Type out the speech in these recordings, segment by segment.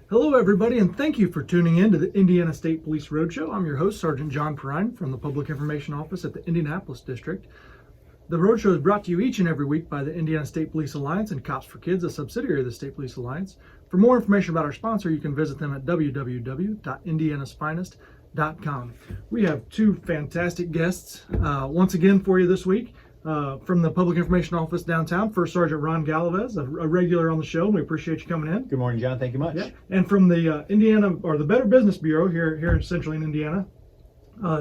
Hello, everybody, and thank you for tuning in to the Indiana State Police Roadshow. I'm your host, Sergeant John Perrine from the Public Information Office at the Indianapolis District. The Roadshow is brought to you each and every week by the Indiana State Police Alliance and Cops for Kids, a subsidiary of the State Police Alliance. For more information about our sponsor, you can visit them at www.indianasfinest.com. We have two fantastic guests once again for you this week. From the Public Information Office downtown, First Sergeant Ron Galvez, a regular on the show. We appreciate you coming in. Good morning, John. Thank you much. Yeah. And from the the Better Business Bureau here in Central Indiana,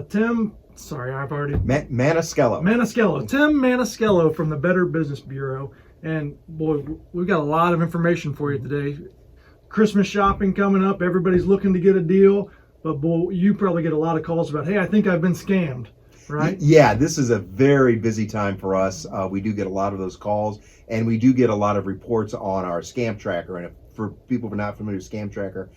Tim. Sorry, I've already Maniscalco. Tim Maniscalco from the Better Business Bureau. And boy, we've got a lot of information for you today. Christmas shopping coming up. Everybody's looking to get a deal, but boy, you probably get a lot of calls about, hey, I think I've been scammed. Right? Yeah, this is a very busy time for us. We do get a lot of those calls, and we do get a lot of reports on our Scam Tracker. And for people who are not familiar with Scam Tracker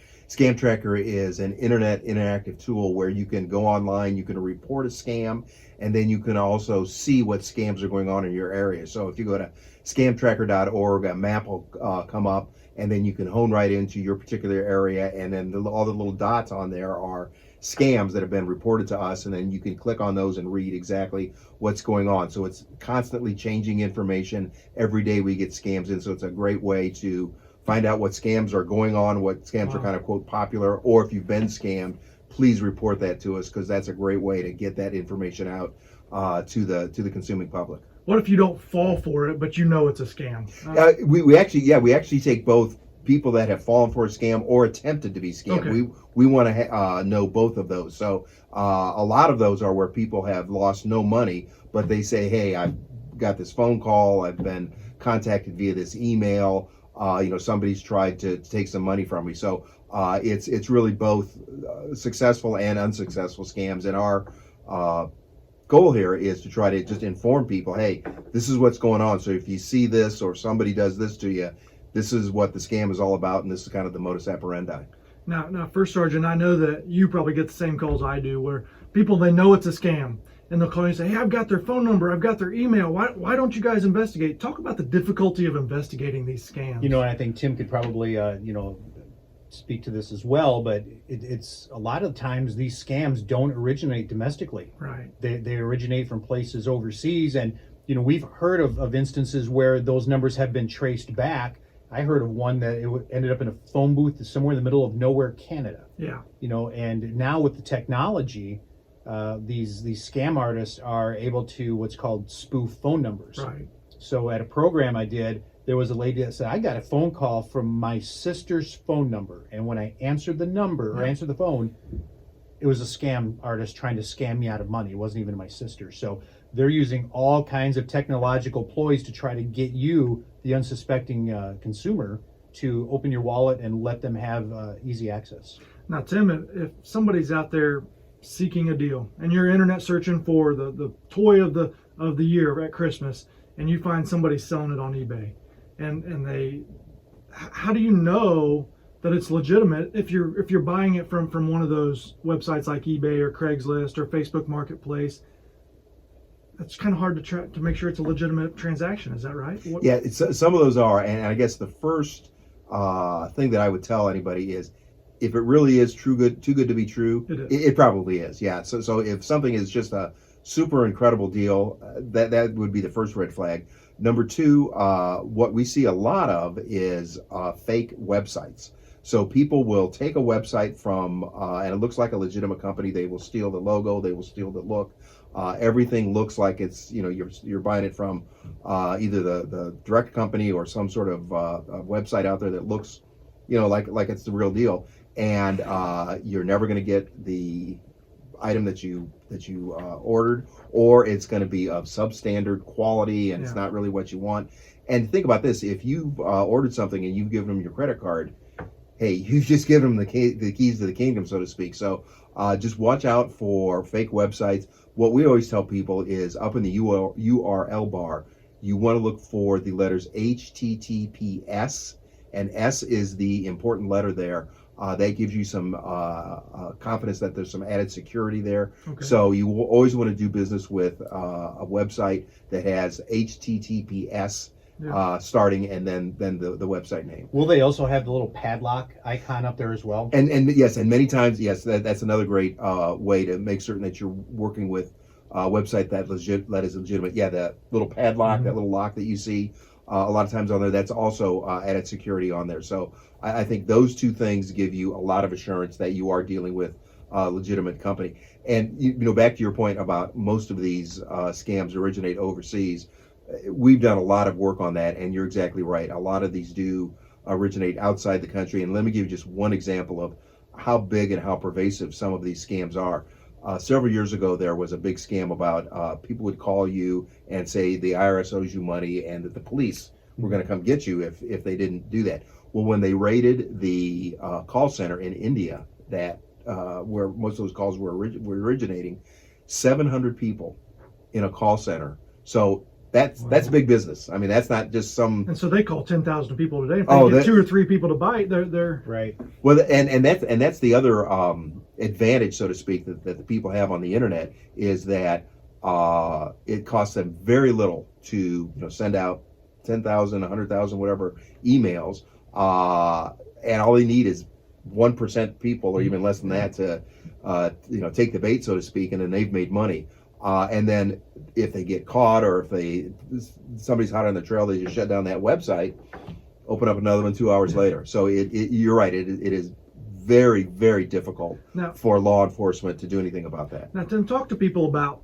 is an interactive tool where you can go online, you can report a scam, and then you can also see what scams are going on in your area. So if you go to scamtracker.org, a map will come up, and then you can hone right into your particular area, and then all the little dots on there are scams that have been reported to us, and then you can click on those and read exactly what's going on. So it's constantly changing information. Every day we get scams in, so it's a great way to find out what scams are going on, what scams are kind of quote popular, or if you've been scammed, please report that to us, because that's a great way to get that information out to the consuming public. What if you don't fall for it, but you know it's a scam? We actually take both people that have fallen for a scam or attempted to be scammed. Okay. We want to know both of those. So a lot of those are where people have lost no money, but they say, hey, I've got this phone call, I've been contacted via this email, somebody's tried to take some money from me. So it's really both successful and unsuccessful scams. And our goal here is to try to just inform people, hey, this is what's going on. So if you see this or somebody does this to you, this is what the scam is all about, and this is kind of the modus operandi. Now, First Sergeant, I know that you probably get the same calls I do, where people, they know it's a scam, and they'll call you and say, hey, I've got their phone number, I've got their email. Why don't you guys investigate? Talk about the difficulty of investigating these scams. And I think Tim could probably, speak to this as well, but it's a lot of times these scams don't originate domestically. Right. They originate from places overseas, and, we've heard of instances where those numbers have been traced back. I heard of one that it ended up in a phone booth somewhere in the middle of nowhere, Canada. Yeah. And now with the technology, these scam artists are able to what's called spoof phone numbers. Right. So at a program I did, there was a lady that said, I got a phone call from my sister's phone number. And when I answered the number or answered the phone, it was a scam artist trying to scam me out of money. It wasn't even my sister. So they're using all kinds of technological ploys to try to get you, the unsuspecting consumer, to open your wallet and let them have easy access. Now, Tim, if somebody's out there seeking a deal and you're internet searching for the toy of the year at Christmas, and you find somebody selling it on eBay, and how do you know that it's legitimate if you're buying it from one of those websites like eBay or Craigslist or Facebook Marketplace? That's kind of hard to make sure it's a legitimate transaction. Is that right? Yeah, some of those are, and I guess the first thing that I would tell anybody is, if it really is too good to be true, it probably is. Yeah. So if something is just a super incredible deal, that would be the first red flag. Number two, what we see a lot of is fake websites. So people will take a website from, and it looks like a legitimate company. They will steal the logo. They will steal the look. Everything looks like it's, you're buying it from either the direct company or some sort of website out there that looks, like it's the real deal. And you're never going to get the item that you ordered, or it's going to be of substandard quality, and it's not really what you want. And think about this: if you've ordered something and you've given them your credit card, hey, you've just given them the keys to the kingdom, so to speak. So just watch out for fake websites. What we always tell people is, up in the URL bar, you want to look for the letters HTTPS, and S is the important letter there. That gives you some confidence that there's some added security there. Okay. So you will always want to do business with a website that has HTTPS starting, and then the website name. Will they also have the little padlock icon up there as well? And yes, and many times, yes, that's another great way to make certain that you're working with a website that is legitimate. Yeah, that little padlock, that little lock that you see a lot of times on there, that's also added security on there. So I think those two things give you a lot of assurance that you are dealing with a legitimate company. And back to your point about most of these scams originate overseas. We've done a lot of work on that, and you're exactly right. A lot of these do originate outside the country. And let me give you just one example of how big and how pervasive some of these scams are. Several years ago, there was a big scam about people would call you and say the IRS owes you money and that the police were going to come get you if they didn't do that. Well, when they raided the call center in India, that where most of those calls were originating, 700 people in a call center. So that's big business. I mean, that's not just some. And so they call 10,000 people today. If they get 2 or 3 people to bite, they're right. Well, and that's the other advantage, so to speak, that the people have on the internet is that it costs them very little to send out 10,000, 100,000, whatever emails, and all they need is 1% people, or even less than that, to take the bait, so to speak, and then they've made money. And then if they get caught, or if somebody's hot on the trail, they just shut down that website, open up another one 2 hours later. So you're right. It is very, very difficult for law enforcement to do anything about that. Now, Tim, talk to people about,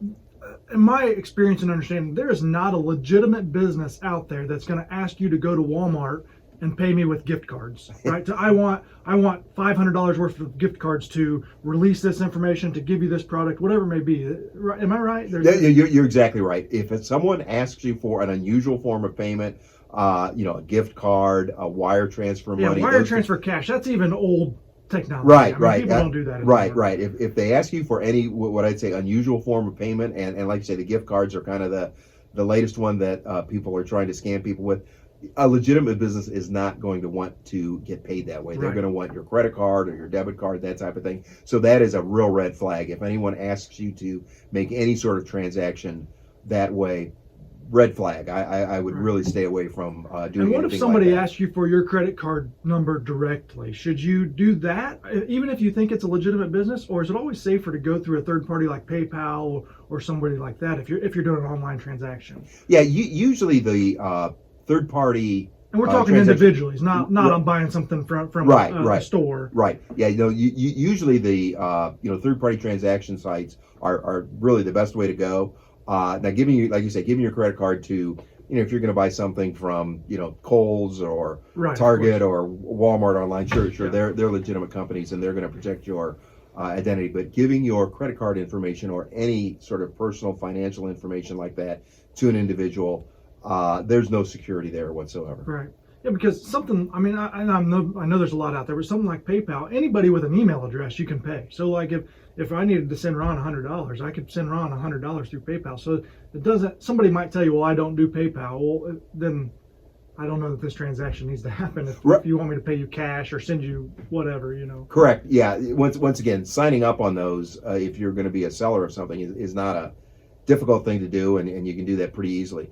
in my experience and understanding, there is not a legitimate business out there that's going to ask you to go to Walmart and pay me with gift cards, right? So I want $500 worth of gift cards to release this information, to give you this product, whatever it may be. Am I right? You're exactly right. If someone asks you for an unusual form of payment, a gift card, a wire transfer money, wire transfer cash, that's even old technology. Right, people don't do that anymore. Right. If they ask you for any, what I'd say, unusual form of payment, and like you say, the gift cards are kind of the latest one that people are trying to scam people with. A legitimate business is not going to want to get paid that way. They're going to want your credit card or your debit card, that type of thing. So that is a real red flag. If anyone asks you to make any sort of transaction that way, red flag. I would really stay away from doing anything. And what if somebody asks you for your credit card number directly? Should you do that, even if you think it's a legitimate business, or is it always safer to go through a third party like PayPal or somebody like that if you're doing an online transaction? Yeah, usually the third party, and we're talking individually, not I'm buying something from a store. Right. Yeah. Usually the third party transaction sites are really the best way to go. Now, giving you, like you say, giving your credit card to if you're going to buy something from Kohl's or Target or Walmart online, sure, they're legitimate companies and they're going to protect your identity. But giving your credit card information or any sort of personal financial information like that to an individual, there's no security there whatsoever. Right. Yeah, because something, I mean, I know there's a lot out there, but something like PayPal, anybody with an email address you can pay. So like if I needed to send Ron $100, I could send Ron $100 through PayPal. So it doesn't, somebody might tell you, well, I don't do PayPal. Well, then I don't know that this transaction needs to happen if you want me to pay you cash or send you whatever, Correct. Yeah. Once again, signing up on those, if you're going to be a seller of something, is not a difficult thing to do, and you can do that pretty easily.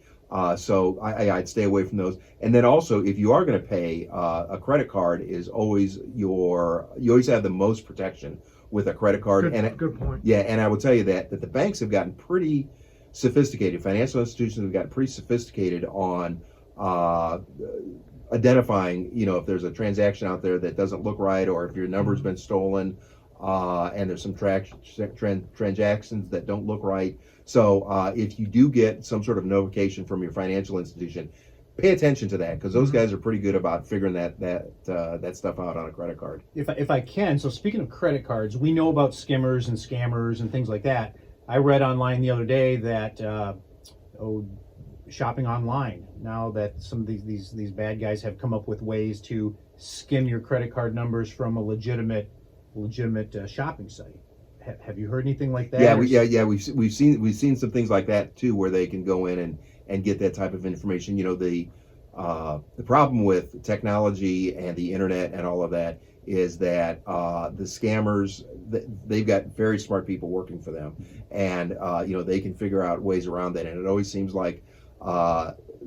So I'd stay away from those. And then also, if you are going to pay, a credit card is always you always have the most protection with a credit card. Good point. Yeah, and I will tell you that the banks have gotten pretty sophisticated. Financial institutions have gotten pretty sophisticated on identifying, if there's a transaction out there that doesn't look right, or if your number's been stolen, and there's some transactions that don't look right. So if you do get some sort of notification from your financial institution, pay attention to that, because those guys are pretty good about figuring that stuff out on a credit card. If I can, so speaking of credit cards, we know about skimmers and scammers and things like that. I read online the other day that shopping online, now that some of these bad guys have come up with ways to skim your credit card numbers from a legitimate shopping site. Have you heard anything like that? Yeah. We've seen some things like that too, where they can go in and get that type of information. The problem with technology and the internet and all of that is that the scammers, they've got very smart people working for them, and they can figure out ways around that. And it always seems like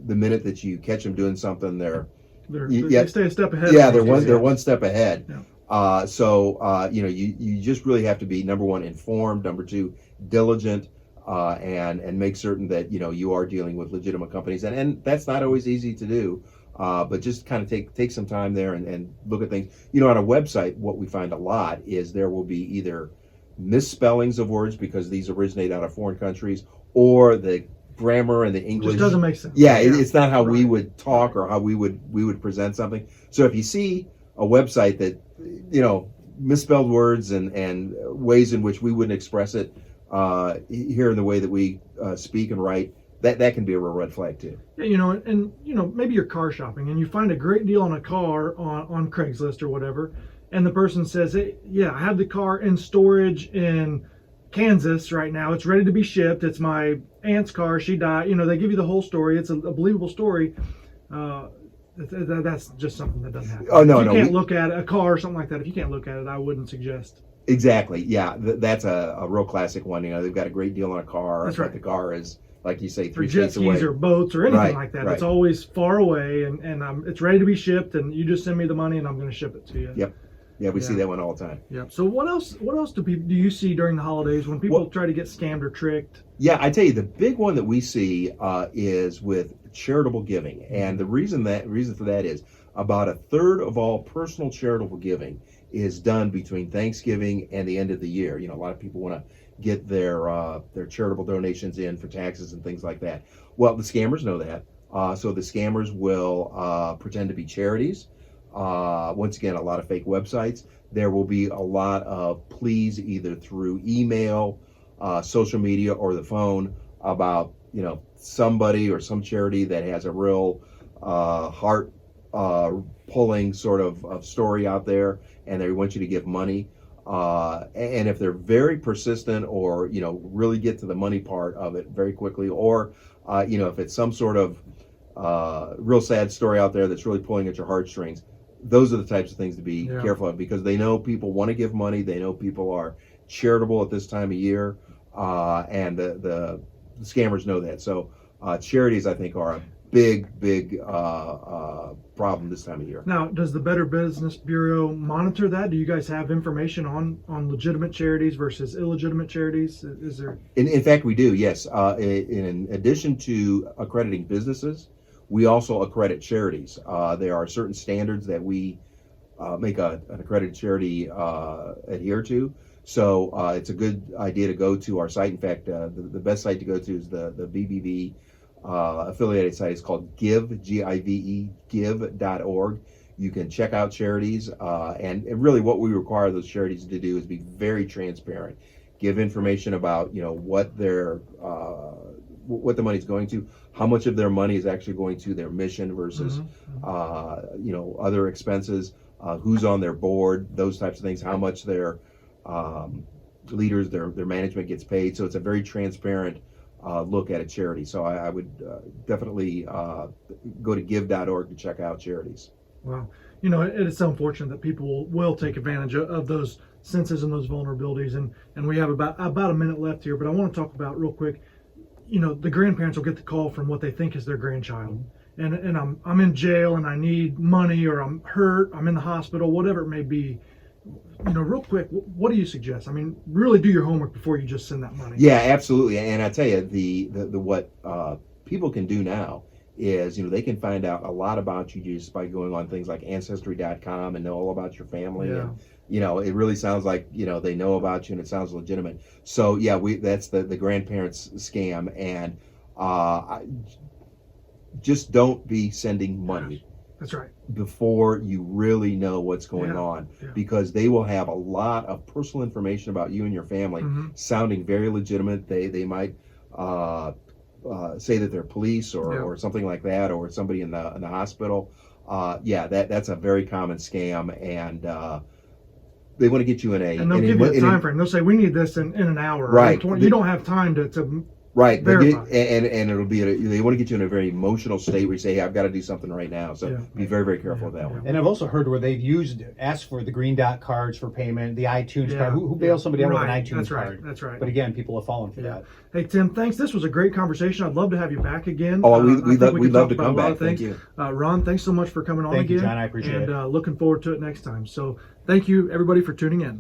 the minute that you catch them doing something, They stay a step ahead. yeah, of they're one step ahead. Yeah. So you just really have to be, number one, informed, number two, diligent, and make certain that you are dealing with legitimate companies, and that's not always easy to do. But just kind of take some time there and look at things. On a website, what we find a lot is there will be either misspellings of words because these originate out of foreign countries, or the grammar and the English just doesn't make sense. Yeah, it's not how we Right. would talk or how we would present something. So if you see a website that misspelled words and ways in which we wouldn't express it here in the way that we speak and write, that can be a real red flag too. Yeah, and maybe you're car shopping and you find a great deal on a car on Craigslist or whatever, and the person says, "Hey, yeah, I have the car in storage in Kansas right now. It's ready to be shipped. It's my aunt's car. She died." They give you the whole story. It's a believable story. That's just something that doesn't happen. Oh, no, if you no, can't look at a car or something like that. If you can't look at it, I wouldn't suggest. Exactly. Yeah, that's a real classic one. They've got a great deal on a car. That's but right. The car is, like you say, For 3 jet states away. skis or boats or anything Right, like that. right. It's always far away, and it's ready to be shipped, and you just send me the money, and I'm going to ship it to you. Yep. Yeah, we see that one all the time. Yep. So what else do you see during the holidays when people try to get scammed or tricked? Yeah, I tell you, the big one that we see is with charitable giving, and the reason for that is about a third of all personal charitable giving is done between Thanksgiving and the end of the year. A lot of people want to get their charitable donations in for taxes and things like that. Well, the scammers know that, so the scammers will pretend to be charities. Once again, a lot of fake websites. There will be a lot of pleas either through email, social media, or the phone about somebody or some charity that has a real heart pulling sort of story out there, and they want you to give money. And if they're very persistent, or really get to the money part of it very quickly, or if it's some sort of real sad story out there that's really pulling at your heartstrings, those are the types of things to be careful of, because they know people want to give money. They know people are charitable at this time of year, and the scammers know that. So charities, I think, are a big problem this time of year. Now, does the Better Business Bureau monitor that? Do you guys have information on legitimate charities versus illegitimate charities? Is there? In fact, we do. Yes. In addition to accrediting businesses, we also accredit charities. There are certain standards that we make an accredited charity adhere to. So it's a good idea to go to our site. In fact, the best site to go to is the BBB affiliated site. Is called Give, Give, give.org. You can check out charities, and really what we require those charities to do is be very transparent. Give information about what their what the money's going to, how much of their money is actually going to their mission versus other expenses, who's on their board, those types of things, how much their leaders, their management gets paid. So it's a very transparent look at a charity. So I would definitely go to give.org to check out charities. Wow. It is so unfortunate that people will take advantage of those senses and those vulnerabilities. And we have about a minute left here, but I want to talk about real quick, the grandparents will get the call from what they think is their grandchild. And I'm in jail and I need money, or I'm hurt, I'm in the hospital, whatever it may be. Real quick, what do you suggest? I mean, really do your homework before you just send that money. Yeah, absolutely. And I tell you, the what people can do now is, they can find out a lot about you just by going on things like Ancestry.com and know all about your family. Yeah. And, it really sounds like, they know about you and it sounds legitimate. So yeah, that's the grandparents scam. And just don't be sending money. That's right. Before you really know what's going on, Yeah. because they will have a lot of personal information about you and your family, sounding very legitimate. They might say that they're police or something like that, or somebody in the hospital. That's a very common scam, and they want to get you in a. And they'll give you a time frame. They'll say, we need this in an hour. Right. You don't have time to Right, verify. and it'll be they want to get you in a very emotional state where you say, hey, I've got to do something right now. So Yeah. be very, very careful with that one. And I've also heard where they've asked for the green dot cards for payment, the iTunes card. Who bails somebody out with an Right, iTunes that's right, card? that's right. But again, people have fallen for Yeah. that. Hey Tim, thanks. This was a great conversation. I'd love to have you back again. Oh, I think we'd could love talk to about come a lot back. of things. Thank you. Ron, thanks so much for coming on Thank again. you, John. I appreciate and, it. looking forward to it next time. So thank you everybody for tuning in.